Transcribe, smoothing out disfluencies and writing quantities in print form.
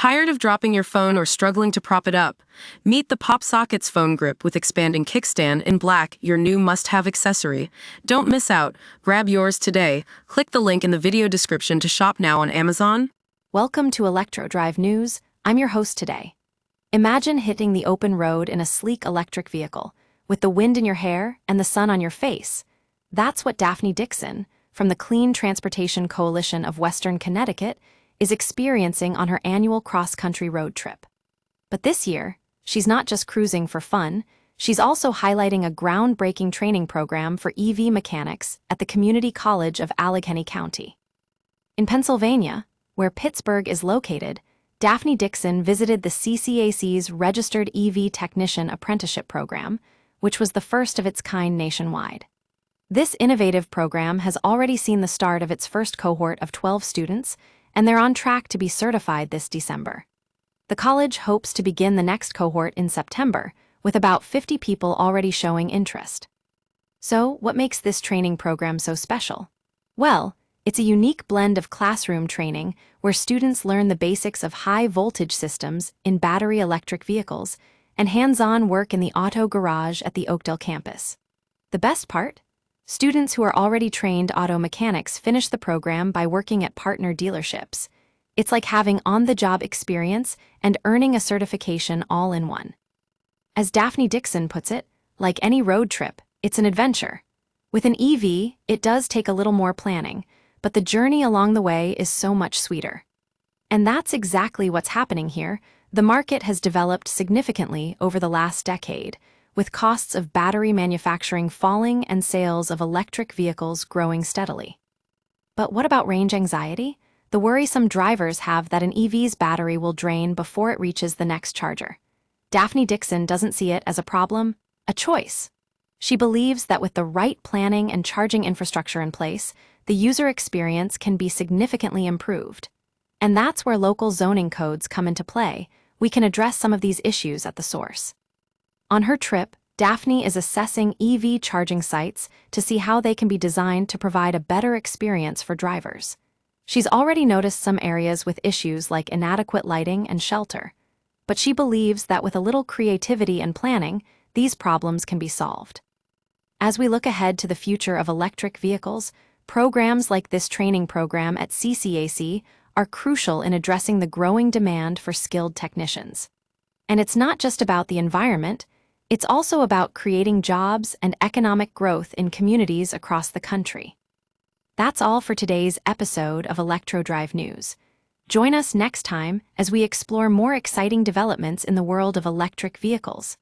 Tired of dropping your phone or struggling to prop it up? Meet the Pop Sockets phone grip with expanding kickstand in black, your new must-have accessory. Don't miss out. Grab yours today. Click the link in the video description to shop now on Amazon. Welcome to Electro Drive News. I'm your host today. Imagine hitting the open road in a sleek electric vehicle, with the wind in your hair and the sun on your face. That's what Daphne Dixon, from the Clean Transportation Coalition of Western Connecticut, is experiencing on her annual cross-country road trip. But this year, she's not just cruising for fun, she's also highlighting a groundbreaking training program for EV mechanics at the Community College of Allegheny County. In Pennsylvania, where Pittsburgh is located, Daphne Dixon visited the CCAC's Registered EV Technician Apprenticeship Program, which was the first of its kind nationwide. This innovative program has already seen the start of its first cohort of 12 students, and they're on track to be certified this December. The college hopes to begin the next cohort in September, with about 50 people already showing interest. So, what makes this training program so special? Well, it's a unique blend of classroom training where students learn the basics of high-voltage systems in battery electric vehicles and hands-on work in the auto garage at the Oakdale campus. The best part? Students who are already trained auto mechanics finish the program by working at partner dealerships. It's like having on-the-job experience and earning a certification all in one. As Daphne Dixon puts it, like any road trip, it's an adventure. With an EV, it does take a little more planning, but the journey along the way is so much sweeter. And that's exactly what's happening here. The market has developed significantly over the last decade, with costs of battery manufacturing falling and sales of electric vehicles growing steadily. But what about range anxiety? The worry some drivers have that an EV's battery will drain before it reaches the next charger. Daphne Dixon doesn't see it as a problem, a choice. She believes that with the right planning and charging infrastructure in place, the user experience can be significantly improved. And that's where local zoning codes come into play. We can address some of these issues at the source. On her trip, Daphne is assessing EV charging sites to see how they can be designed to provide a better experience for drivers. She's already noticed some areas with issues like inadequate lighting and shelter, but she believes that with a little creativity and planning, these problems can be solved. As we look ahead to the future of electric vehicles, programs like this training program at CCAC are crucial in addressing the growing demand for skilled technicians. And it's not just about the environment, it's also about creating jobs and economic growth in communities across the country. That's all for today's episode of Electro Drive News. Join us next time as we explore more exciting developments in the world of electric vehicles.